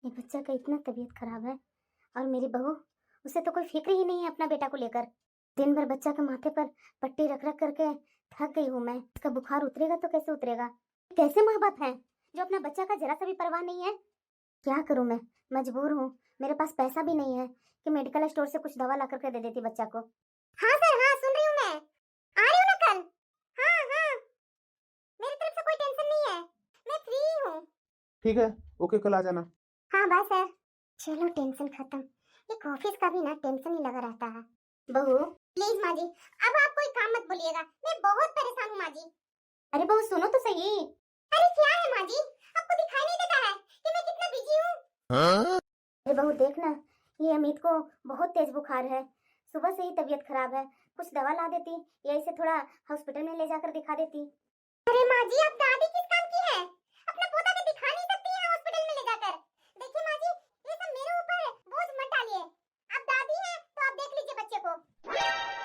ये बच्चा का इतना तबीयत खराब है और मेरी बहू, उसे तो कोई फिक्र ही नहीं है अपना बेटा को लेकर। दिन भर बच्चा के माथे पर पट्टी रख रख करके थक गई हूँ मैं। इसका बुखार उतरेगा तो कैसे उतरेगा? कैसे माँ बाप हैं जो अपना बच्चा का जरा सा भी परवाह नहीं है? क्या करूँ मैं, मजबूर हूँ। मेरे पास पैसा भी नहीं है कि मेडिकल स्टोर से कुछ दवा ला करके दे देती बच्चा को। हाँ सर, हाँ सुन रही हूँ मैं। आ रही हूँ ना कल। हाँ हाँ, मेरी तरफ से कोई टेंशन नहीं है, मैं फ्री हूँ। ठीक है, ओके, कल आ जाना। हाँ बस सर, चलो टेंशन खत्म। एक ऑफिस का भी ना टेंशन ही लगा रहता है। बहू प्लीज माँ जी, अब आप कोई काम मत बोलिएगा, मैं बहुत परेशान हूँ माँ जी। अरे बहू सुनो तो सही। अरे क्या है माँ जी, आपको दिखाई नहीं देता है कि मैं कितना बिजी हूँ? हाँ? अरे बहू देखना, ये अमित को बहुत तेज बुखार है, सुबह से ही तबीयत खराब है। कुछ दवा ला देती या इसे थोड़ा हॉस्पिटल में ले जाकर दिखा देती। अरे माँ जी, आप दादी किस काम की है? अपना पोता को दिखा नहीं सकती हैं हॉस्पिटल में ले जाकर? देखिए माँ जी, ये सब मेरे ऊपर बोझ मत डालिए। आप दादी हैं तो आप देख लीजिए बच्चे को।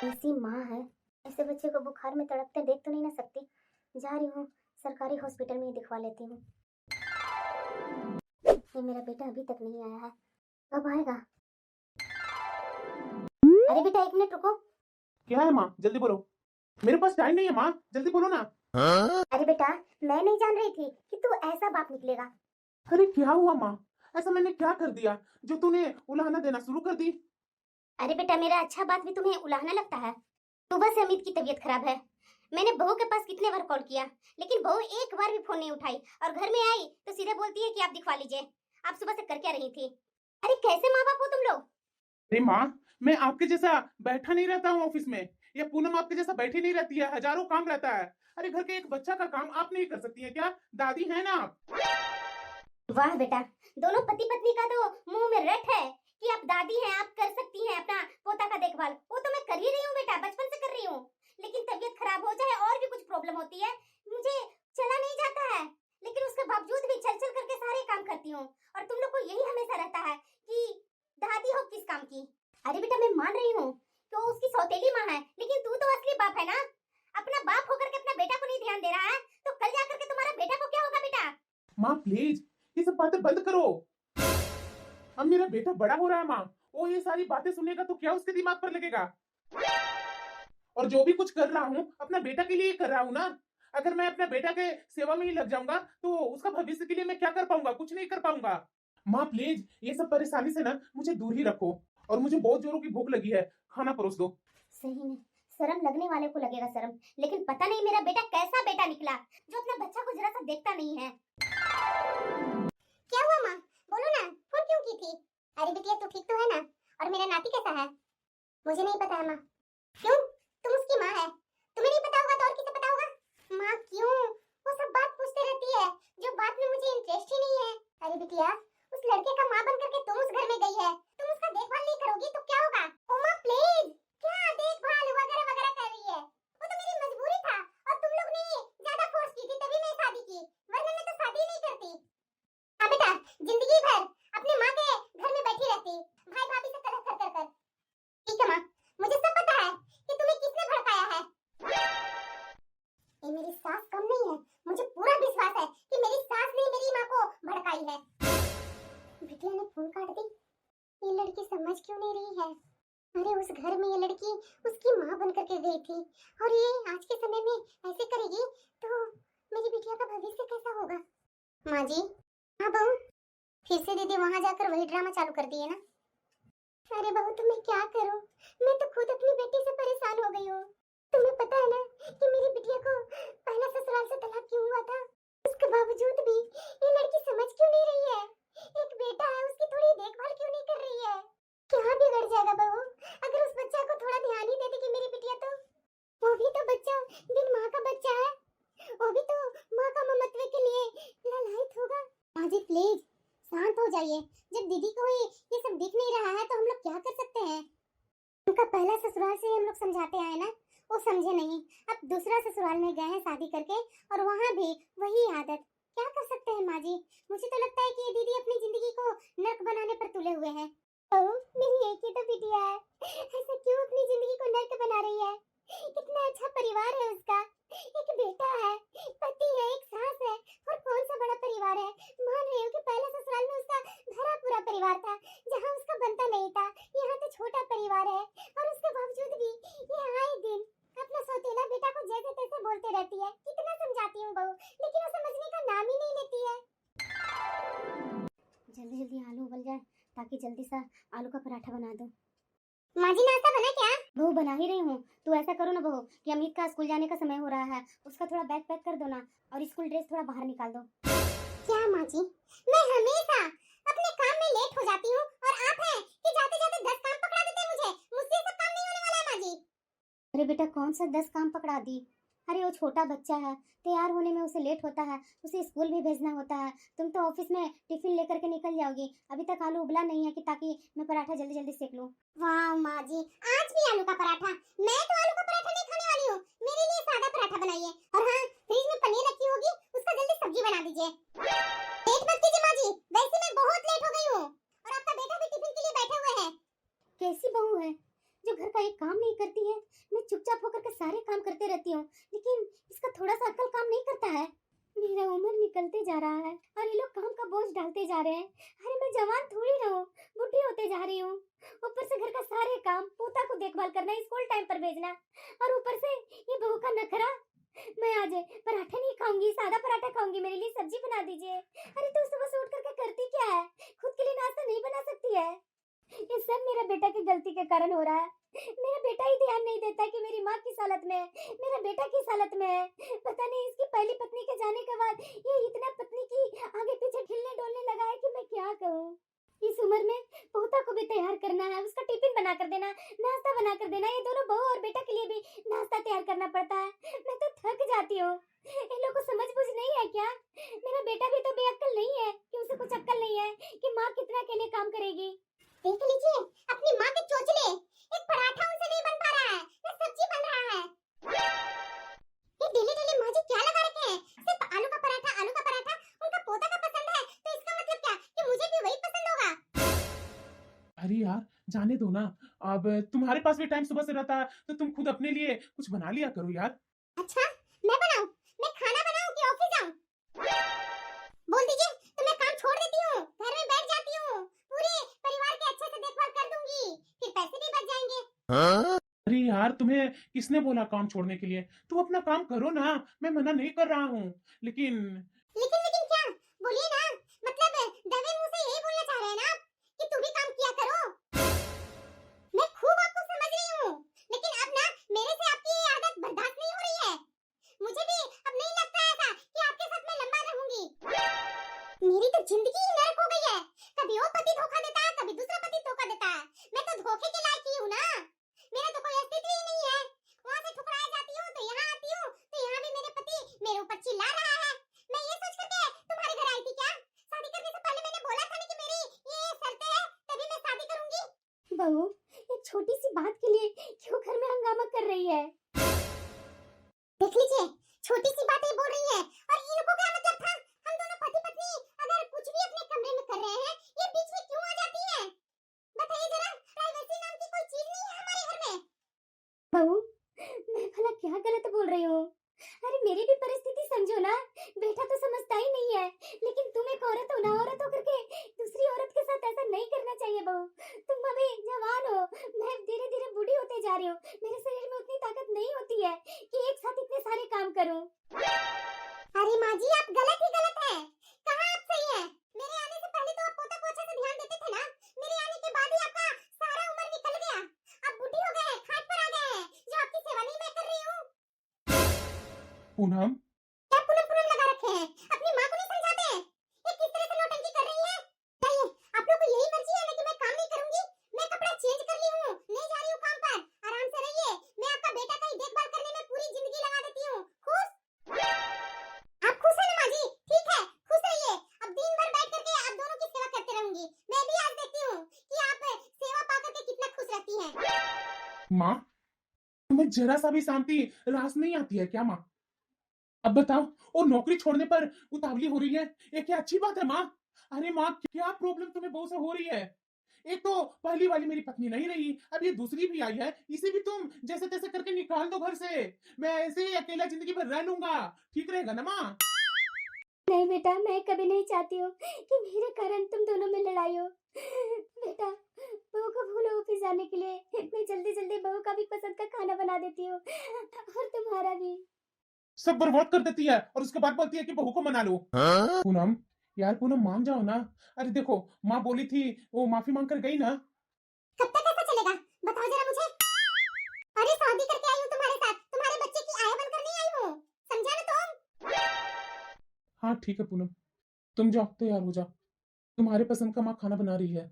ऐसी माँ है, ऐसे बच्चे को बुखार में तड़पते देख तो नहीं ना सकती। जा रही हूँ, सरकारी हॉस्पिटल में ही दिखवा लेती हूँ। ये मेरा बेटा अभी तक नहीं आया है, कब आएगा? अरे बेटा एक मिनट रुको। क्या है माँ, जल्दी बोलो। मेरे पास टाइम नहीं है माँ, जल्दी बोलो ना। अरे बेटा, मैं नहीं जान रही थी कि तू ऐसा बाप निकलेगा। अरे क्या हुआ माँ, ऐसा मैंने क्या कर दिया जो तूने उलाहना देना शुरू कर दी? अरे बेटा, मेरा अच्छा बात भी तुम्हें उलाहना लगता है? सुबह से अमित की तबीयत खराब है। मैंने बहू के पास कितने बार कॉल किया, लेकिन बहू एक बार भी फोन नहीं उठाई, और घर में आई तो सीधे बोलती है कि आप दिखवा लीजिए। आप सुबह से कर क्या रही थी? अरे कैसे माँ बाप हो तुम लोग? अरे माँ, मैं आपके जैसा बैठा नहीं रहता हूँ ऑफिस में, या पूनम आपके जैसा बैठी नहीं रहती है, हजारों काम रहता है। अरे घर के एक बच्चा का काम आप नहीं कर सकती है क्या? दादी है ना आप। वाह बेटा, दोनों पति पत्नी का तो मुंह में रट है कि आप दादी हैं, आप कर सकती हैं अपना पोता का देखभाल। वो तो मैं कर ही रही हूँ बेटा, बचपन से कर रही हूँ। लेकिन तबीयत खराब हो जाए और भी कुछ प्रॉब्लम होती है, मुझे चला नहीं जाता है, लेकिन उसके बावजूद भी चल चल करके सारे काम करती हूँ। और तुम लोग को यही हमेशा रहता है कि दादी हो किस काम की। अरे बेटा, मैं मान रही हूँ तो उसकी सौतेली माँ है, लेकिन तू तो असली बाप है ना। अपना बाप होकर के अपना बेटा को नहीं ध्यान दे रहा है तो कल जाकर के तुम्हारा बेटा को क्या होगा बेटा? माँ प्लीज, ये सब बातें बंद करो। अब मेरा बेटा बड़ा हो रहा है माँ, वो ये सारी बातें सुनेगा तो क्या उसके दिमाग पर लगेगा? और जो भी कुछ कर रहा हूँ अपना बेटा के लिए कर रहा हूँ ना। अगर मैं अपने बेटा के सेवा में ही लग जाऊंगा तो उसका भविष्य के लिए मैं क्या कर पाऊंगा? कुछ नहीं कर पाऊंगा। माँ प्लीज, ये सब परेशानी से ना मुझे दूर ही रखो, और मुझे बहुत जोरों की भूख लगी है, खाना परोस दो। सही में शर्म लगने वाले को लगेगा शर्म, लेकिन पता नहीं मेरा बेटा कैसा बेटा निकला जो अपना बच्चा को जरा सा देखता नहीं है। क्या हुआ माँ, बोलो ना, फोन क्यों की थी? अरे बिटिया तू ठीक तो है ना? और मेरा नाती कैसा है? मुझे नहीं पता है माँ। क्यों, तुम उसकी माँ है, तुम्हें नहीं पता होगा तो और किसे पता होगा? माँ क्यों वो सब बात पूछते रहती है जो बात में मुझे इंटरेस्ट ही नहीं है। अरे बिटिया, उस लड़के का माँ बन करके तुम उस घर में गई है, तुम उसका देखभाल नहीं करोगी तो क्या होगा? ओ माँ प्लीज, क्या देखभाल वगैरह वगैरह कर रही है? वो तो मेरी मजबूरी था और तुम लोग ने ज्यादा फोर्स की थी तभी मैं शादी की, वरना मैं तो शादी नहीं करती। हाँ बेटा, जिंदगी भर अपने माँ के घर में बैठी रहती, भाई भाभी से कलह कर कर कर। ठीक है माँ, मुझे सब पता है कि तुम्हें किसने भड़काया है। ये मेरी सास कम नहीं है, मुझे पूरा विश्वास है कि मेरी सास ने मेरी माँ को भड़काई है। बिटिया ने फोन काट दी, ये लड़की समझ क्यों नहीं रही है? अरे उस घर में ये लड़की उसकी माँ बन करके गई थी, और ये आज के समय में ऐसे करेगी तो मेरी बिटिया का भविष्य कैसा होगा? माँ जी। हाँ बहू, फिर से दीदी वहाँ जाकर वही ड्रामा चालू कर दिए ना? अरे बहू तो मैं क्या करूं, मैं तो खुद अपनी बेटी से परेशान हो गई हूँ। तुम्हें पता है ना कि मेरी बिटिया को पहला ससुराल से तलाक क्यों हुआ था? उसके बावजूद भी ये लड़की समझ क्यों नहीं रही है? एक बेटा है, उसकी थोड़ी देखभाल क्यों नहीं कर रही है? क्या बिगड़ जाएगा बहू अगर उस बच्चा को थोड़ा ध्यान ही दे देगी मेरी बिटिया तो? वो भी तो बच्चा बिन माँ का बच्चा है, वो भी तो माँ का ममत्व के लिए लालायित होगा। माँ जी प्लीज शांत हो जाइए, जब दीदी को ही ये सब दिख नहीं रहा है तो हम लोग क्या कर सकते हैं? उनका पहला ससुराल से हम लोग समझाते आए ना, वो समझे नहीं, अब दूसरा ससुराल में गए हैं शादी करके और वहाँ भी वही आदत। क्या कर सकते हैं माँ जी? मुझे तो लगता है कि ये दीदी अपनी जिंदगी को नर्क बनाने पर तुले हुए हैं। ओह, मेरी एक ही तो बिटिया है, ऐसा क्यों अपनी जिंदगी को नर्क बना रही है? कितना अच्छा परिवार है उसका, एक बेटा है, पति है, एक सास है, और कौन सा बड़ा परिवार है। मान रही हूँ कि पहले ससुराल में उसका भरा परिवार था जहाँ उसका बनता नहीं था। यहाँ तो छोटा परिवार है और उसके बावजूद भी ये आए दिन अपना सौतेला बेटा को जैसे तैसे बोलते रहती है। कितना समझाती हूँ बहू, लेकिन वो समझने का नाम ही नहीं लेती है। जल्दी जल्दी आलू उबल जाए ताकि जल्दी सा आलू का पराठा बना दो। माँ जी नाश्ता बना क्या? बहू बना ही रही हूँ। तू ऐसा करो ना बहू कि अमित का स्कूल जाने का समय हो रहा है, उसका थोड़ा बैग पैक कर दो ना और स्कूल ड्रेस थोड़ा बाहर निकाल दो। क्या माँ जी, मैं हमेशा अपने काम में लेट हो जाती हूँ और आप हैं कि जाते जाते 10 काम पकड़ा देते हैं मुझे। मुझसे ये सब काम नहीं होने वाला है माँ जी। अरे बेटा कौन सा 10 काम पकड़ा दी? अरे वो छोटा बच्चा है, तैयार होने में उसे लेट होता है, उसे स्कूल भी भेजना होता है। तुम तो ऑफिस में टिफिन लेकर के निकल जाओगी, अभी तक आलू उबला नहीं है कि ताकि मैं पराठा जल्दी जल्दी सेक लूं। वाह माँ जी, आज भी आलू का पराठा? मैं तो आलू का पराठा नहीं खाने वाली हूँ, मेरे लिए सादा पराठा बनाइए। और हाँ, फ्रिज में पनीर रखी होगी, उसका जल्दी सब्जी बना दीजिए। लेट मत कीजिए माँ जी, वैसे मैं बहुत लेट हो गई हूँ और आपका बेटा भी टिफिन के लिए बैठा हुआ है। कैसी बहू है जो घर का एक काम नहीं करती है? मैं चुपचाप होकर के सारे काम करते रहती हूँ, लेकिन इसका थोड़ा सा अक्ल काम नहीं करता है। मेरा उम्र निकलते जा रहा है और ये लोग काम का बोझ डालते जा रहे हैं। अरे मैं जवान थोड़ी ना हूँ, बुढ़ी होते जा रही हूँ। ऊपर से घर का सारे काम, पोता को देखभाल करना, स्कूल टाइम पर भेजना, और ऊपर से ये बहू का नखरा। मैं आज पराठा नहीं खाऊंगी, सादा पराठा खाऊंगी, मेरे लिए सब्जी बना दीजिए। अरे तू सुबह से उठ करके करती क्या है? खुद के लिए नाश्ता नहीं बना सकती है? ये सब मेरा बेटा की गलती के कारण हो रहा है। मेरा बेटा ही ध्यान नहीं देता कि मेरी माँ किस हालत में है, मेरा बेटा किस हालत में है। पता नहीं इसकी पहली पत्नी के जाने के बाद ये इतना पत्नी की आगे पीछे हिलने डोलने लगा है कि मैं क्या कहूँ। इस उम्र में पोता को भी तैयार करना है, उसका टिफिन बना कर देना, नाश्ता बना कर देना, ये दोनों बहू और बेटा के लिए भी नाश्ता तैयार करना पड़ता है। मैं तो थक जाती हूँ। इन लोगों को समझ बुझ नहीं है क्या? मेरा बेटा भी तो बेअक्ल नहीं है कि उसे कुछ अक्ल नहीं है कि माँ कितना अकेले काम करेगी। देख लीजिए अपनी माँ के चोचले, एक पराठा उनसे नहीं बन पा रहा है, ना सब्जी बन रहा है। ये डेली डेली माँ जी क्या लगा रखे हैं? सिर्फ आलू का पराठा, आलू का पराठा। उनका पोता का पसंद है तो इसका मतलब क्या कि मुझे भी वही पसंद होगा। अरे यार जाने दो ना, अब तुम्हारे पास भी टाइम सुबह से रहता है तो तुम खुद अपने लिए कुछ बना लिया करो यार। अच्छा मैं बनाऊं? मैं खाना बनाऊं कि ऑफिस जाऊं? बोल दीजिए तो मैं काम छोड़ देती हूँ, घर में बैठ जाती हूँ, पूरे परिवार की अच्छे से देखभाल कर दूंगी, फिर पैसे भी बच जाएंगे। अरे यार तुम्हें किसने बोला काम छोड़ने के लिए? तुम अपना काम करो ना, मैं मना नहीं कर रहा हूँ, लेकिन लेकिन क्या? बोलिए ना, मतलब दबे मुंह से यही बोलना चाह रहे हैं ना आप कि तू भी काम किया करो। मैं खूब आपको समझ रही हूँ, लेकिन अब ना मेरे से आपकी ये आदत बर्दाश्त नहीं हो रही है। मुझे भी अब नहीं लगता ऐसा कि आपके साथ मैं लंबा रहूंगी। मेरी तो जिंदगी ही नरक हो गई है, कभी वो पति धोखा देता है, कभी दूसरा पति धोखा देता है। मैं तो धोखे के लायक ही हूँ ना, मेरा तो कोई अस्तित्व ही नहीं है। वहाँ से ठुकराया जाती हूँ तो यहाँ आती हूँ तो यहाँ भी मेरे पति मेरे ऊपर चिल्ला रहा है। मैं ये सोच करके तुम्हारे घर आई थी क्या? शादी करने से पहले मैंने बोला था ना कि मेरी ये शर्तें हैं, तभी मैं शादी करूंगी। बहू एक छोटी सी बात के लिए क्यों घर में हंगामा कर रही है? देख लीजिए छोटी सी बातें बोल रही है और इनको क्या मतलब था? हम दोनों पति पत्नी अगर कुछ भी अपने कमरे में कर रहे हैं, ये बीच में क्यों आ जाती है? बताइए जरा, प्राइवेसी नाम की कोई चीज नहीं है हमारे घर में। बहू मैं भला क्या गलत बोल रही हूँ? अरे मेरी भी परिस्थिति समझो ना, बेटा तो समझता ही नहीं है, लेकिन तुम एक औरत हो ना, औरत होकर के दूसरी औरत के साथ ऐसा नहीं करना चाहिए बहू। तुम अभी जवान हो, मैं धीरे धीरे बूढ़ी होते जा रही हूँ, मेरे शरीर में उतनी ताकत नहीं होती है कि एक साथ इतने सारे काम करूँ। अरे माँ जी आप गलत ही गलत है, कहाँ आप सही है? मेरे आने से पहले तो आप पोता को अच्छे से ध्यान देते थे ना, मेरे आने के बाद ही आपका सारा उम्र निकल गया, आप बूढ़ी हो गए हैं, खाट पर आ गए हैं, जो आपकी सेवा नहीं मैं कर रही हूँ। पूनम क्या पूनम पूनम लगा रखे हैं? अपनी माँ को नहीं समझाते हैं? ये किस तरह से नौटंकी कर रही है? नहीं, आप लोग को यही मर्जी है ना कि मैं काम नहीं करूंगी? मैं कपड़ा चेंज कर ली हूँ, नहीं जा रही हूँ काम पर, आराम से रहिए। मैं आपका बेटा का ही देखभाल करने में पूरी जिंदगी लगा देती हूँ। खुश? आप खुश हैं ना माँ जी? ठीक है, खुश रहिए। अब दिन भर बैठ करके आप दोनों की सेवा करते रहूंगी। मैं भी आज देखती हूँ कि आप सेवा पा करके कितना खुश रहती हैं। माँ, तुम्हें जरा सा भी शांति रास नहीं आती है क्या माँ? अब बताओ, वो नौकरी छोड़ने पर उतावली हो रही है, ये क्या अच्छी बात है माँ? अरे माँ क्या प्रॉब्लम तुम्हें बहू से हो रही है? एक तो पहली वाली मेरी पत्नी नहीं रही, अब ये दूसरी भी आई है, इसे भी तुम जैसे तैसे करके निकाल दो घर से। मैं ऐसे ही अकेला जिंदगी भर रह लूंगा, ठीक रहेगा ना माँ? नहीं बेटा, मैं कभी नहीं चाहती हूँ कि मेरे कारण तुम दोनों में लड़ाई हो। का भी पसंद का खाना बना देती हूँ और तुम्हारा भी। सब बर्बाद कर देती है और उसके बाद बोलती है कि बहू को मना लो। पूनम, यार पूनम मान जाओ ना। अरे देखो, माँ बोली थी, वो माफी मांग कर गई ना। कब तक ऐसा चलेगा, बताओ जरा मुझे। अरे शादी करके आई हूँ तुम्हारे साथ, तुम्हारे बच्चे की आया बनकर नहीं आई हूँ, समझा ना तुम। हाँ ठीक है पूनम, तुम जाओ तैयार हो जाओ, तुम्हारे पसंद का माँ खाना बना रही है।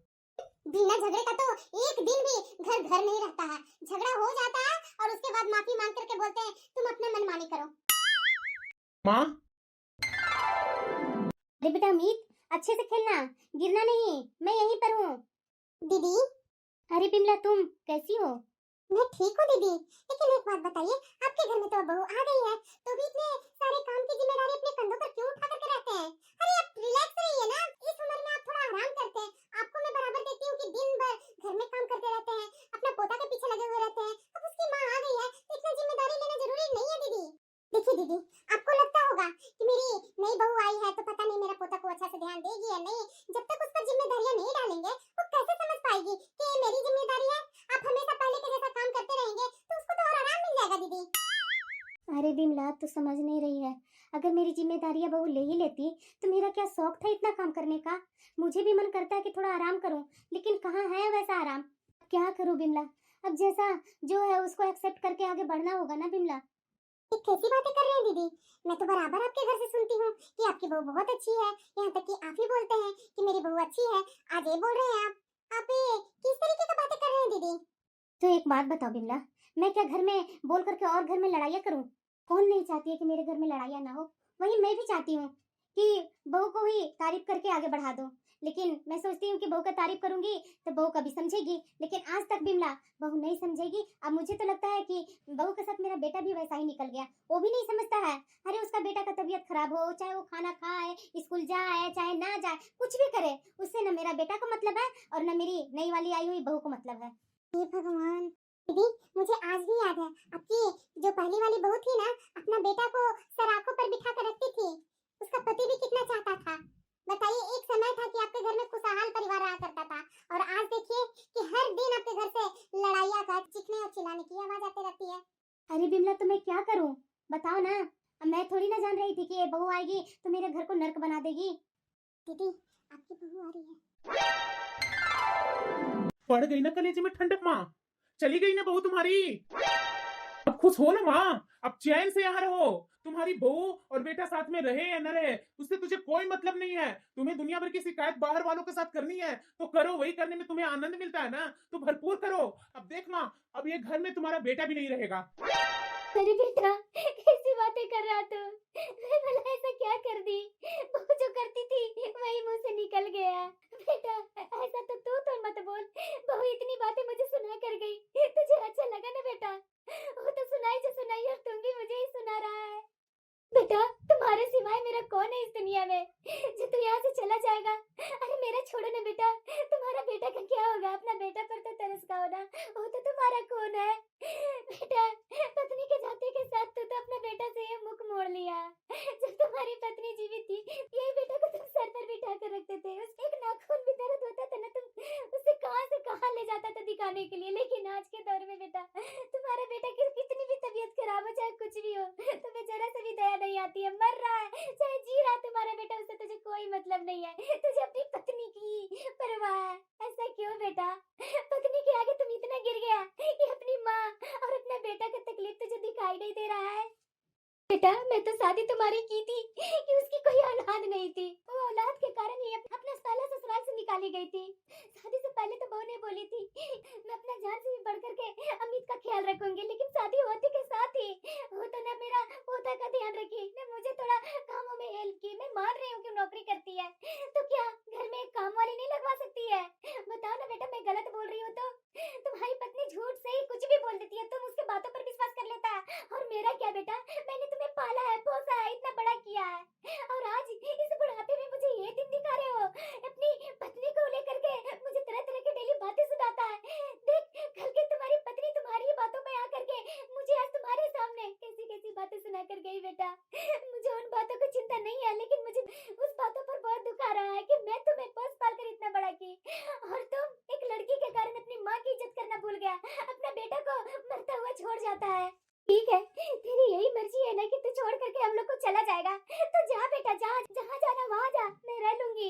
बिना झगड़े का तो एक दिन भी घर घर नहीं रहता है। झगड़ा हो जाता है और उसके बाद माफी मांग करके बोलते हैं तुम अपने मनमानी करो। माँ, अरे बेटा अमित, अच्छे से खेलना, गिरना नहीं, मैं यहीं पर हूँ। दीदी। अरे बिमला तुम कैसी हो? मैं ठीक हूँ दीदी, लेकिन एक बात बताइए, आपके घर में तो बहू आ गई है, तो भी इतने सारे काम की जिम्मेदारी अपने कंधों पर क्यों उठा करके रहते हैं? अरे आप रिलैक्स रहिए ना, इस उम्र में आप थोड़ा आराम करते हैं। आपको मैं बराबर देखती हूँ कि दिन भर घर में काम करते रहते हैं, अपना पोता के पीछे लगे हुए रहते हैं। अब उसकी माँ आ गई है तो इतना जिम्मेदारी लेना जरूरी नहीं है दीदी। देखिए दीदी, आपको लगता होगा कि मेरी नई बहू आई है तो पता नहीं मेरा पोता को अच्छा से ध्यान देगी या नहीं। जब तक उस पर जिम्मेदारियां नहीं डालेंगे वो कैसे समझ पाएगी कि ये मेरी जिम्मेदारी है। आप हमेशा पहले के जैसा काम करते रहेंगे तो उसको तो और आराम मिल जाएगा दीदी। अरे बिमला तो समझ नहीं रही है, अगर मेरी जिम्मेदारियां बहू ले ही लेती तो मेरा क्या शौक था इतना काम करने का। मुझे भी मन करता है कि थोड़ा आराम करूं, लेकिन कहाँ है वैसा आराम। क्या करूं बिमला, अब जैसा जो है उसको एक्सेप्ट करके आगे बढ़ना होगा ना बिमला। ये कैसी बातें कर रहे हैं दीदी, मैं तो बराबर आपके घर से सुनती हूँ कि आपकी बहू बहुत अच्छी है, यहाँ तक कि आप ही बोलते हैं कि मेरी बहू अच्छी है। आज ये बोल रहे हैं आप ये किस तरीके की बातें कर रहे हैं दीदी? तो एक बात बताओ बिमला, मैं क्या घर में बोल करके और घर में लड़ाइयाँ करूँ? कौन नहीं चाहती है कि मेरे घर में लड़ाइयाँ ना हो, वही मैं भी चाहती हूँ कि बहू को ही तारीफ करके आगे बढ़ा दो। लेकिन मैं सोचती हूँ कि बहू का तारीफ करूंगी तो बहू कभी समझेगी, लेकिन आज तक बिमला बहू नहीं समझेगी। अब मुझे तो लगता है कि बहू के साथ मेरा बेटा भी वैसा ही निकल गया, वो भी नहीं समझता है। अरे उसका बेटा का तबीयत खराब हो, चाहे वो खाना खाए, स्कूल जाए चाहे ना जाए, कुछ भी करे, उससे न मेरा बेटा को मतलब है और न मेरी नई वाली आई हुई बहू को मतलब है। हे भगवान दीदी, मुझे आज भी याद है आपकी जो पहली वाली बहू थी ना, अपना बेटा को सर आंखों पर बिठा कर रखती थी। उसका पति भी कितना चाहता था। बताइए, एक समय था कि आपके घर में खुशहाल परिवार रहा करता था, और आज देखिए कि हर दिन आपके घर से लड़ाइयाँ का चीखने और चिल्लाने की आवाज आती रहती है। अरे बिमला तो मैं क्या करूं, बताओ ना। अब मैं थोड़ी ना जान रही थी कि ये बहू आएगी तो मेरे घर को नर्क बना देगी। दीदी आपकी बहू आ रही है। पड़ गई ना कलेजे में ठंडक माँ, चली गई ना बहू तुम्हारी। अब खुश हो ना माँ, अब चैन से यहाँ रहो। तुम्हारी बहू और बेटा साथ में रहे या न रहे उससे तुझे कोई मतलब नहीं है। तुम्हें दुनिया भर की शिकायत बाहर वालों के साथ करनी है तो करो, वही करने में तुम्हें आनंद मिलता है ना, तो भरपूर करो। अब देख माँ, अब ये घर में तुम्हारा बेटा भी नहीं रहेगा। अरे बेटा कैसी बातें कर रहा तू, मैं भला ऐसा क्या कर दी? वो जो करती थी वही मुंह से निकल गया। बेटा ऐसा तो तू तो मत बोल, बहू इतनी बातें मुझे सुना कर गई, तुझे अच्छा लगा ना बेटा? वो तो सुनाई जो सुनाई और तुम भी मुझे ही सुना रहा है। बेटा तुम्हारे सिवाय मेरा कौन है इस दुनिया में जो तू यहाँ से चला जाएगा? अरे मेरा छोड़ो ना बेटा, तुम्हारा बेटा का क्या होगा? अपना बेटा पर तो तरस खाओ ना, वो तो तुम्हारा कौन है? बेटा पत्नी के जाते के साथ तो अपना बेटा से ये मुख मोड़ लिया। जब तुम्हारी पत्नी जीवित थी यही बेटा को तुम सर पर बिठा कर रखते थे, उसके एक नाखून भी दर्द होता था ना, तुम उसे कहाँ से कहाँ ले जाता था दिखाने के लिए। लेकिन आज के दौर में बेटा तुम्हारा बेटा की कितनी भी तबीयत खराब हो चाहे कुछ भी हो, तुम्हें जरा से भी दया नहीं आती है। मर रहा है चाहे जी रहा तुम्हारा बेटा, उससे तुझे कोई मतलब नहीं है, तुझे अपनी पत्नी की परवाह है। ऐसा क्यों बेटा? पत्नी के आगे तुम इतना गिर गया कि अपनी माँ और अपना बेटा का तकलीफ तुझे दिखाई नहीं दे रहा है? बेटा मैं तो शादी तुम्हारी की थी कि उसकी कोई औलाद नहीं थी, वो औलाद के कारण ही अपना साला ससुराल से निकाली गई थी। शादी से पहले तो बहू ने बोली थी मैं अपना जान से भी बढ़ करके अमित का ख्याल रखूंगी, लेकिन शादी होते के साथ ही वो तो न मेरा पोता का ध्यान रखी न मुझे थोड़ा कामों में हेल्प की। मैं मान रही हूँ कि नौकरी करती है, तो क्या घर में एक काम वाली नहीं लगवा सकती है? बताओ ना बेटा, मैं गलत बोल रही हूँ तो? तुम्हारी पत्नी झूठ से ही कुछ भी बोल देती है, तुम उसके बातों पर विश्वास कर लेता है। और मेरा क्या बेटा, मैंने तुम्हें पाला है, पोसा है, इतना बड़ा किया है, और आज इस बुढ़ापे में मुझे ये दिन दिखा रहे हो? अपनी पत्नी को लेकर के मुझे तरह तरह की डेली बातें सुनाता है। देख कल के तुम्हारी पत्नी तुम्हारी बातों में आकर के मुझे आज तुम्हारे सामने कैसी कैसी बातें सुना कर गई। बेटा मुझे उन बातों की चिंता नहीं है, लेकिन मुझे उस बातों पर बहुत दुख आ रहा है कि मैं तुम्हें पोस पाल कर आता है। ठीक है, तेरी यही मर्जी है ना कि तू छोड़ करके हम लोग को चला जाएगा, तो जा बेटा जा, जहाँ जाना वहाँ जा, मैं रह लूंगी।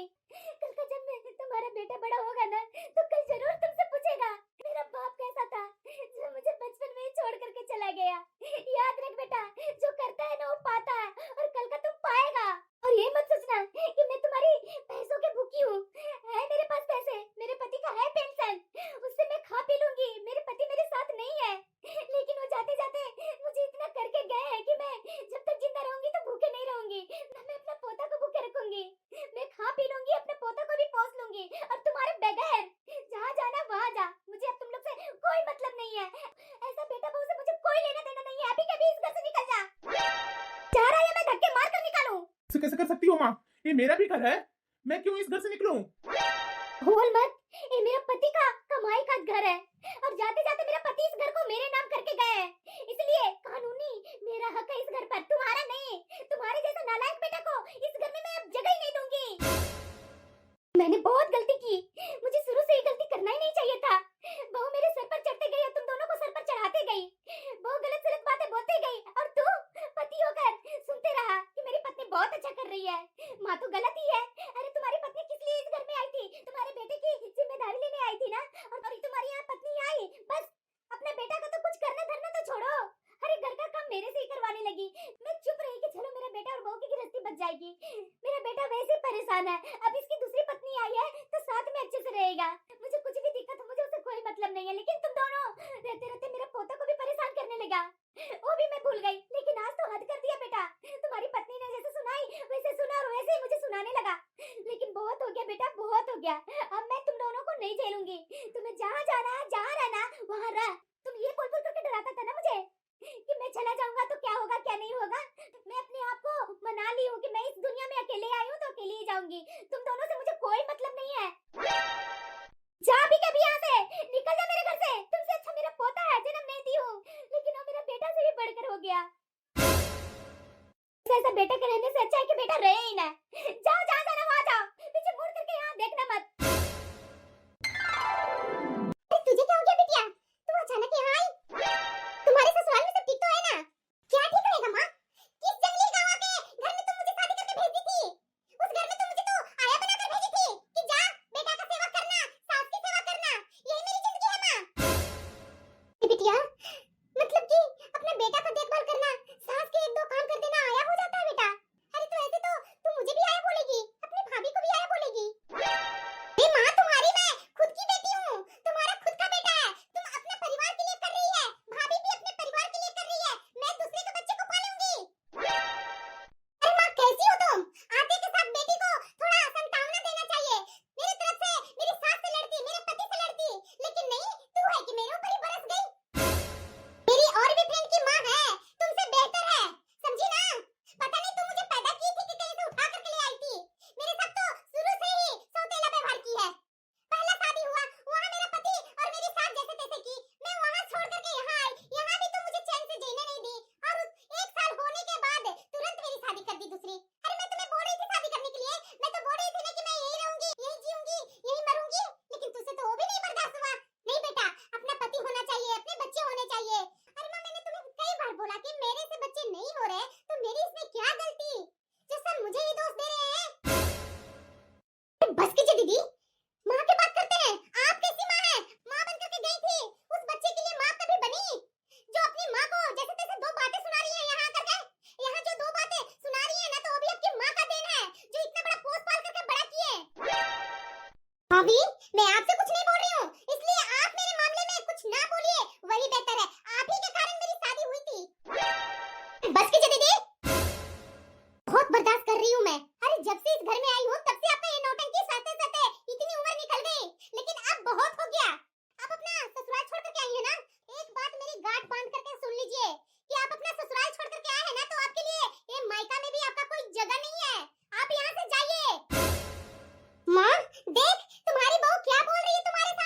कल का जब मैं तुम्हारा बेटा बड़ा होगा ना, तो कल जरूर तुमसे पूछेगा मेरा बाप कैसा था जो मुझे बचपन में ही छोड़ करके चला गया। याद रख बेटा, जो करता है ना वो पाता है, और कल का तुम पाएगा। और ये मत सोचना कि मैं तुम्हारी पैसों की भूखी हूँ। है मेरे पास पैसे, मेरे पति का है पेंशन, उससे मैं खा पी लूंगी। मेरे पति मेरे साथ नहीं है, लेकिन वो जाते जाते मुझे इतना करके गए हैं कि मैं जब तक जिंदा रहूंगी तो भूखे नहीं रहूंगी। ना मैं अपना पोता को भूखे रखूंगी, मैं खा पी लूंगी, अपने पोता को भी पोस लूंगी। और तुम्हारे बगैर जहाँ जाना वहाँ जा, मुझे अब तुम लोग से कोई मतलब नहीं है। ऐसा बेटा बहू से मुझे कोई लेना देना नहीं है। अभी कभी इस घर से निकल जा। चाह रहा है मैं धक्के मार कर निकालूं? ऐसे कैसे कर सकती हो माँ? ये मेरा भी घर है, मैं क्यों इस घर से निकलूं? बोल मत, ये मेरा पति का कमाई का घर है, और जाते जाते मेरा पति इस घर को मेरे नाम करके गए हैं, इसलिए कानूनी मेरा हक है इस घर पर, तुम्हारा नहीं। तुम्हारे जैसा नालायक बेटा को इस घर में मैं अब जगह ही नहीं दूंगी। मैंने बहुत गलती की, मुझे शुरू से ही गलती करना ही नहीं चाहिए था। बहू मेरे सर पर चढ़ते गई और तुम दोनों को सर पर चढ़ाते गई। बहू गलत सलत बातें बोलते गई और तू पति होकर सुनते रहा कि मेरी पत्नी बहुत अच्छा कर रही है। माँ तो गलत ही है। अरे तुम्हारी पत्नी किस लिए इस घर में आई थी? तुम्हारे बेटे की जिम्मेदारी लेने आई थी ना, और तुम्हारी यहाँ पत्नी आई, बस अपने बेटा का तो कुछ करना धरना तो छोड़ो, अरे घर का काम मेरे से ही करवाने लगी। मैं चुप रही कि चलो मेरा बेटा और बहू की गृहस्थी बच जाएगी। मेरा बेटा वैसे ही परेशान है, अब इसकी दूसरी पत्नी आई है तो साथ में अच्छे से रहेगा। मुझे कुछ भी दिक्कत हो, मुझे उससे कोई मतलब नहीं है, लेकिन तुम दोनों रहते रहते मेरे पोता को भी परेशान करने लगा, वो भी मैं भूल गई। लेकिन आज तो हद कर दिया बेटा, तुम्हारी पत्नी ने जैसे सुनाई वैसे सुना और वैसे ही मुझे सुनाने लगा। लेकिन बहुत हो गया बेटा, बहुत हो गया, अब मैं तुम दोनों को नहीं झेलूंगी। तुम्हें जहाँ जाना है, जहाँ रहना वहाँ रह। तुम ये बोल बोल करके डराता था ना मुझे कि मैं चला जाऊंगा तो क्या होगा क्या नहीं होगा। मैं अपने आप को मना ली हूँ कि मैं इस दुनिया में अकेले आई हूँ तो अकेले ही जाऊंगी। तुम दोनों से मुझे कोई मतलब नहीं है। जा भी कभी यहाँ से, निकल जा मेरे घर से। तुमसे अच्छा मेरा पोता है, जन्म नहीं दी हूँ, लेकिन वो मेरा बेटा से भी बढ़कर हो गया। ऐसा बेटे के रहने से अच्छा है कि बेटा रहे ही ना। जाओ जहाँ जाना वहाँ जाओ, पीछे मुड़ करके यहाँ देखना मत। तुझे क्या हो गया बिटिया? तू अचानक यहाँ आई? तुम्हारे ससुराल में सब ठीक तो है ना? क्या ठीक रहेगा माँ? किस जंगली गाँव के घर में तुम मुझे शादी करके भेज दी थी? उस घर में तुम मुझे तो आया बनाकर भेजी थी कि जा बेटा का सेवा करना, सास की सेवा करना, यही मेरी जिंदगी है माँ। बिटिया मतलब कि अपने बेटा का देखभाल करना, सास के एक दो काम कर देना आया हो जाता है बेटा? अरे तो ऐसे तो तुम मुझे भी आया बोलेगी, अपनी भाभी को भी आया बोलेगी। ये माँ तुम्हारी मैं खुद की बेटी हूँ, तुम्हारा खुद का बेटा है, तुम अपने परिवार के लिए कर रही है, भाभी भी अपने परिवार के लिए कर रही है, मैं दूसरे के बच्चे को पालूंगी। अरे माँ कैसी हो तुम? आते के साथ बेटी को थोड़ा संतावना देना चाहिए। मेरी तरफ से मेरी सास से लड़ती, मेरे पति से लड़ती, लेकिन नहीं, तू है कि मेरे ऊपर ही बरस गई। मेरी और भी फ्रेंड की माँ है, तुमसे बेहतर है, समझी ना? पता नहीं तू मुझे पैदा की थी कि कहीं से उठा करके ले आई थी। मेरे साथ तो शुरू से ही सौतेला व्यवहार की है। पहला शादी हुआ, वहाँ मेरा पति और मेरी सास जैसे तैसे की, मैं वहाँ छोड़ करके यहाँ आई, यहाँ भी तुम मुझे चैन से जीने नहीं दी, और एक साल होने के बाद तुरंत मेरी शादी कर दी दूसरी। अरे मैं तुम्हें बोल रही थी शादी करने के लिए, मैं तो बोल रही थी ना कि मैं यही रहूंगी, यही जीऊंगी, यही मरूंगी, लेकिन तुझसे तो वो भी नहीं बर्दाश्त हुआ। नहीं बेटा, अपना पति होना चाहिए, अपने बच्चे होने चाहिए। अरे माँ मैंने तुम्हें कई बार बोला कि मेरे से बच्चे नहीं हो रहे, तो मेरी इसमें क्या गलती जो सब मुझे ही दोष दे रहे हैं? बस कीजिए दीदी, माँ की बात करते हैं। आप कैसी माँ है? माँ बन करके गई थी, उस बच्चे के लिए माँ कभी बनी? जो अपनी माँ को जैसे तैसे दो बातें सुना रही है यहाँ करके, यहाँ जो दो बातें सुना रही है ना, तो वो भी आपकी माँ का देन है, जो इतना बड़ा पोस पाल करके बड़ा किए। भाभी मैं आपसे कुछ नहीं बोल रही हूँ, इसलिए आप मेरे मामले में कुछ ना बोलिए, वही बेहतर है। आप ही के कारण मेरी शादी हुई थी। बस कीजिए दीदी, बहुत बर्दाश्त कर रही हूँ मैं। अरे जब से इस घर में आई हूँ तब से आपका ये नौटंकी सहते सहते इतनी उम्र निकल गई, लेकिन अब बहुत हो गया। आप अपना ससुराल छोड़ करके आई है ना, एक बात मेरी गांठ बांध करके सुन लीजिए कि आप अपना ससुराल छोड़ करके आए हैं ना, तो आपके लिए ये मायका में भी आपका कोई जगह नहीं है, आप यहाँ से जाइए। माँ देख तुम्हारी बहू क्या बोल रही है तुम्हारे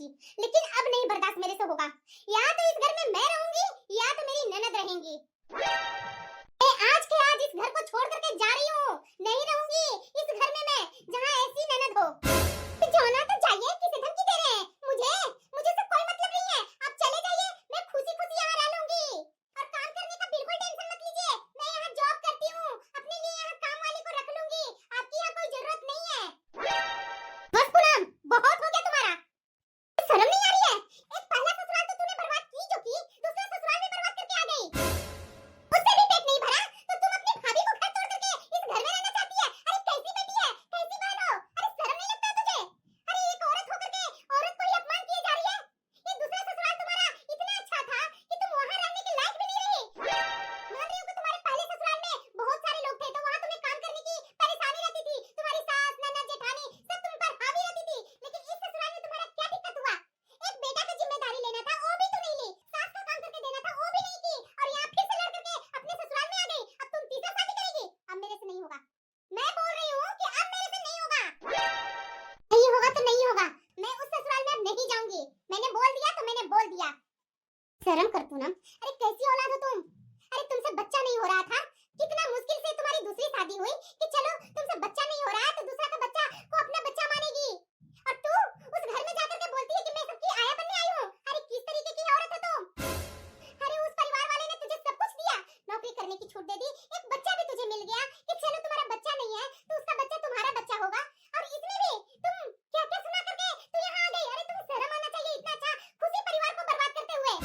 की, लेकिन अब नहीं बर्दाश्त मेरे से होगा। या तो इस घर में मैं रहूंगी या तो मेरी ननद रहेंगी। मैं आज के आज इस घर को छोड़ करके जा रही हूँ। नहीं रहूंगी इस घर में मैं, जहाँ ऐसी ननद हो। जाना तो चाहिए, किसे धमकी दे रहे हैं? मुझे मुझे कोई मतलब नहीं है। आप चले जाइए, मैं खुशी खुशी यहाँ रह लूंगी। और काम करने का बिल्कुल टेंशन मत लीजिए, मैं यहाँ जॉब करती हूँ, अपने लिए यहाँ काम वाली को रख लूंगी। आपकी यहाँ कोई जरूरत नहीं है। बस पूनम, बहुत हो गया तुम्हारा। शर्म नहीं आ रही है? एक पहला ससुराल तो तूने बर्बाद की जो की, दूसरा ससुराल भी बर्बाद करके आ गई। उससे भी पेट नहीं भरा तो तुम अपनी भाभी को घर छोड़ करके इस घर में रहना चाहती है। अरे कैसी बेटी है, कैसी बहन हो? अरे शर्म नहीं लगता तुझे? अरे एक औरत होकर के औरत को ही अपमान किए जा रही है। ये दूसरा ससुराल तुम्हारा इतना अच्छा था कि तुम वहां रहने के लायक भी नहीं रही। मान रही हूँ कि तुम्हारे पहले ससुराल में बहुत सारे लोग थे तो वहां तुम्हें काम करने की परेशानी रहती थी, तुम्हारी सास ननद जेठानी सब तुम पर हावी रहती थी। लेकिन इस ससुराल में तुम्हारा क्या दिक्कत हुआ? एक बेटा की जिम्मेदारी लेना था वो भी तो नहीं ली, सास का काम करके देना था वो भी नहीं की, और यहाँ फिर से लड़ करके अपने ससुराल में आ गई। अब तुम तीसरा शादी करेगी? अब मेरे से नहीं होगा। मैं बोल रही हूँ कि अब मेरे से नहीं होगा। नहीं होगा तो नहीं होगा, मैं उस ससुराल में अब नहीं जाऊंगी। मैंने बोल दिया तो मैंने बोल दिया। शर्म कर पूनम, अरे कैसी औलाद हो तुम? अरे तुमसे बच्चा नहीं हो रहा था, कितना मुश्किल से तुम्हारी दूसरी शादी हुई कि चलो तुमसे बच्चा नहीं हो रहा है तो दूसरा का बच्चा को अपना बच्चा मानेगी। और तू उस घर में जाकर के बोलती है कि मैं सबकी आया बनने आई हूँ। अरे किस तरीके की औरत है तुम? अरे उस परिवार वाले ने तुझे सब कुछ दिया, नौकरी करने की छूट दे दी, एक बच्चा भी तुझे मिल गया कि चलो तुम्हारा बच्चा नहीं है तो उसका बच्चा तुम्हारा बच्चा होगा। और इसमें भी तुम क्या क्या सुना करके तू यहाँ आ गई। अरे तुम शर्म आना चाहिए, इतना अच्छा खुशी परिवार को बर्बाद करते हुए।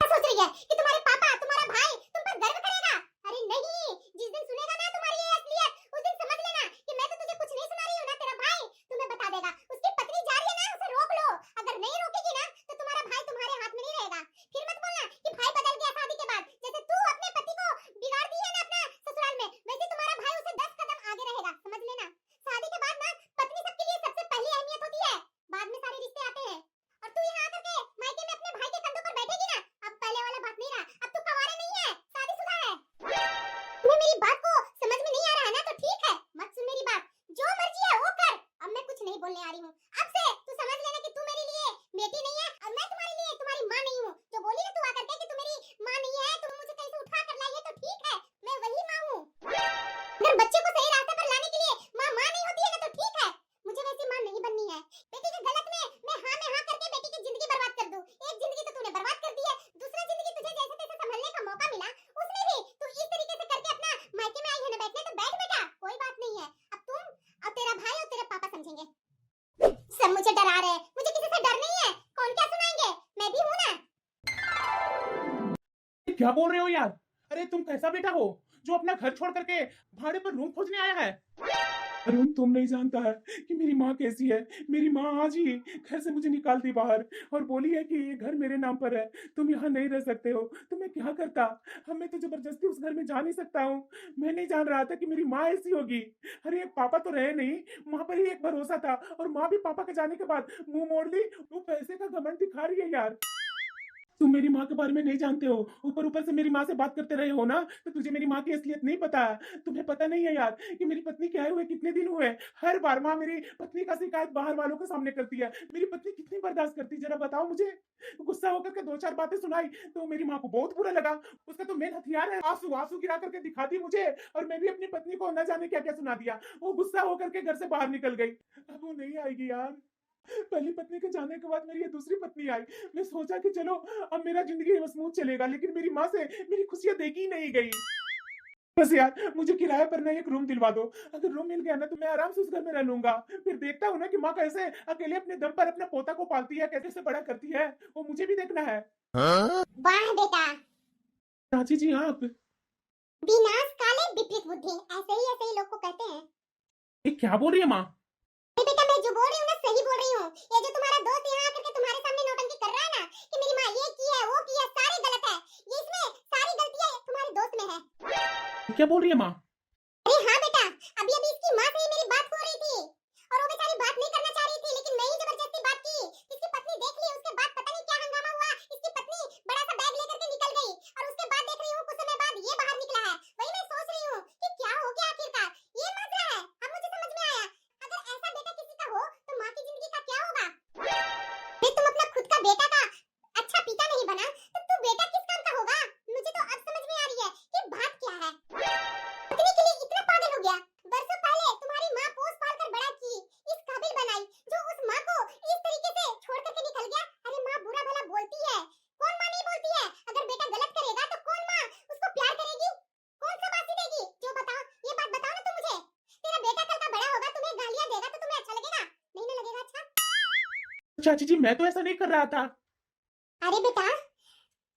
क्या सोच रही है कि तुम्हारे पापा तुम्हारा भाई तुम पर गर्व करेगा? अरे नहीं, जिस दिन सुनेगा ना तुम्हारी ये असलियत उस दिन समझ लेना कि मैं तो तुझे कुछ नहीं सुना रही हूँ ना, तेरा भाई तुम्हें बता देगा। उसकी पत्नी जा रही है ना, उसे रोक लो। अगर नहीं रोकेगी ना तो तुम्हारा भाई तुम्हारे हाथ में नहीं रहेगा। फिर मत बोलना कि भाई बदल गया शादी के बाद। जैसे तू अपने पति को बिगाड़ दी है ना अपना ससुराल में, वैसे तुम्हारा भाई उसे 10 कदम आगे रहेगा, समझ लेना। शादी के बाद ना पत्नी सबके लिए सबसे पहली अहमियत होती है, बाद में सारे रिश्ते आते हैं। और तू यहाँ आकर के मायके में अपने भाई के कंधों पर बैठेगी ना, अब पहले वाला बात नहीं रहा। अब तू कुंवारा नहीं है, शादीशुदा है। तुम्हें मेरी बात को समझ में नहीं आ रहा है ना तो ठीक है, मत सुन मेरी बात, जो मर्जी है वो कर। अब मैं कुछ नहीं बोलने आ रही हूँ। अब से तू समझ लेना कि तू मेरे लिए बेटी नहीं है और मैं तुम्हारे लिए तुम्हारी माँ नहीं हूँ। जो बोली ना तू आकर के कि तू मेरी माँ नहीं है, तुम मुझे कहीं से उठा कर लाई है तो ठीक है, मैं वही माँ हूँ। अगर बच्चे को सही रास्ते पर लाने के लिए माँ नहीं होती है ना तो ठीक है, मुझे वैसी माँ नहीं बननी है। बेटी के गलत में मैं हाँ करके बेटी की जिंदगी बर्बाद कर दूं। एक जिंदगी तो तूने बर्बाद कर दी है, दूसरा जिंदगी तुझे जैसे तैसे संभलने का मौका मिला, उसमें भी तू इस तरीके से करके अपना मायके में आई है ना बैठने, तो बैठ बेटा, कोई बात नहीं है। अब तुम और तेरा भाई और तेरे पापा समझेंगे। सब मुझे डरा रहे हैं, मुझे किसी से डर नहीं है। कौन क्या सुनाएंगे, मैं भी हूँ ना। क्या बोल रहे हो यार? अरे तुम कैसा बेटा हो जो अपना घर छोड़ करके भाड़े पर रूम खोजने आया है? अरुण, तुम नहीं जानता है कि मेरी माँ कैसी है। मेरी माँ आज ही घर से मुझे निकाल दी बाहर और बोली है कि ये घर मेरे नाम पर है, तुम यहाँ नहीं रह सकते हो। तो मैं क्या करता? मैं तो जबरदस्ती उस घर में जा नहीं सकता हूँ। मैं नहीं जान रहा था कि मेरी माँ ऐसी होगी। अरे पापा तो रहे नहीं, माँ पर ही एक भरोसा था और माँ भी पापा के जाने के बाद मुंह मोड़ ली। वो पैसे का घमंड दिखा रही है यार। तुम मेरी माँ के बारे में नहीं जानते हो, ऊपर ऊपर से मेरी माँ से बात करते रहे हो ना, तो तुझे मेरी माँ की असलियत नहीं पता है। तुम्हें पता नहीं है यार कि मेरी पत्नी क्या हुए, कितने दिन हुए। हर बार माँ मेरी पत्नी का शिकायत बाहर वालों के सामने करती है। मेरी पत्नी कितनी बर्दाश्त करती है जरा बताओ मुझे। गुस्सा होकर के 2-4 बातें सुनाई तो मेरी माँ को बहुत बुरा लगा। उसका तो मेन हथियार है आंसू। आंसू गिरा करके दिखा दी मुझे और मैं भी अपनी पत्नी को न जाने क्या क्या सुना दिया। वो गुस्सा होकर के घर से बाहर निकल गई। अब वो नहीं आएगी यार। पहली पत्नी के जाने के बाद मेरी ये दूसरी पत्नी आई। मैं सोचा कि चलो अब मेरा जिंदगी स्मूथ चलेगा, लेकिन मेरी माँ से मेरी खुशियां देखी ही नहीं गई। बस यार मुझे किराए पर ना एक रूम दिलवा दो। अगर रूम मिल गया ना तो मैं आराम से उस घर में रह लूंगा। फिर देखता हूँ ना कि माँ कैसे अकेले अपने दम पर अपने पोता को पालती है, कैसे बड़ा करती है, वो मुझे भी देखना है। वाह बेटा। चाची जी आप? विनाश काले विपरीत बुद्धि, ऐसे ही लोग को कहते हैं। ये क्या बोल रही है माँ? बेटा मैं जो बोल रही हूँ ना सही बोल रही हूँ। ये जो तुम्हारा दोस्त यहाँ आकर के तुम्हारे सामने नौटंकी कर रहा है ना कि मेरी माँ ये की है वो की है, सारी गलत है। ये इसमें सारी गलतियाँ तुम्हारे दोस्त में है। क्या बोल रही है माँ? अरे हाँ बेटा, अभी अभी इसकी माँ से ही मेरी बात हो रही थी और वो बेचारी बात नहीं करना चाह रही थी, लेकिन मैं ही जबरदस्ती बात की। इसकी पत्नी देख ली, उसके बाद पता नहीं क्या हंगामा हुआ। इसकी पत्नी बड़ा सा बैग लेकर के निकल गई और उसके बाद देख रही हूँ कुछ समय बाद ये बाहर निकला है। वही मैं सोच रही हूँ कि क्या हो गया आखिरकार। ये माजरा है, अब मुझे समझ में आया। अगर ऐसा बेटा किसी का हो तो माँ की जिंदगी का क्या होगा। चाची जी मैं तो ऐसा नहीं कर रहा था। अरे बेटा,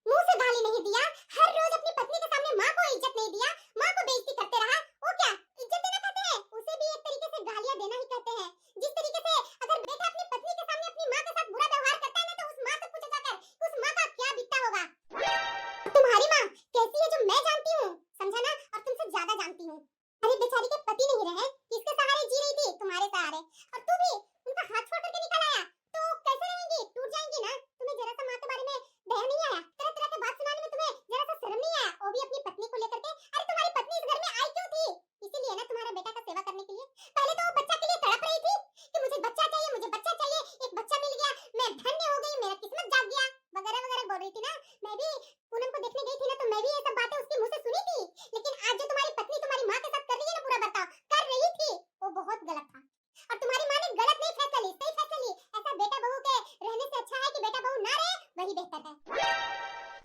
मुंह से गाली नहीं दिया, हर रोज अपनी पत्नी के सामने माँ को इज्जत नहीं दिया, माँ को बेइज्जती करते रहा, वो क्या इज्जत देना कहते हैं? उसे भी एक तरीके से गालियां देना ही कहते हैं। जिस तरीके से अगर बेटा अपनी पत्नी के सामने अपनी माँ के साथ बुरा व्यवहार करता है ना, तो उस माँ से पूछा जाकर उस माँ का क्या बीतता होगा। तुम्हारी माँ कैसी है जो मैं जानती हूँ, समझा ना, और तुमसे ज्यादा जानती हूँ। अरे बेचारी के पति नहीं रहे, किसके सहारे जी रही थी? तुम्हारे सहारे। और तू भी उनका हाथ छोड़ करके निकल आया, तो कैसे रहेंगी? टूट जाएंगी ना। तुम्हें जरा सा माँ के बारे में दया नहीं आया? तरह तरह के बात सुनाने में तुम्हें जरा सा शर्म नहीं आया? वो भी अपनी पत्नी को लेकर के। अरे तुम्हारी पत्नी इस घर में आई क्यों थी? इसीलिए ना, तुम्हारा बेटा का सेवा करने के लिए। पहले तो वो बच्चा के लिए तड़प रही थी कि मुझे बच्चा चाहिए, मुझे बच्चा चाहिए, एक बच्चा मिल गया, मैं धन्य हो गई, मेरा किस्मत जाग गया, वगैरह वगैरह बोल रही थी ना। मैं भी पूनम को देखने गई थी ना, तो मैं भी ये सब बातें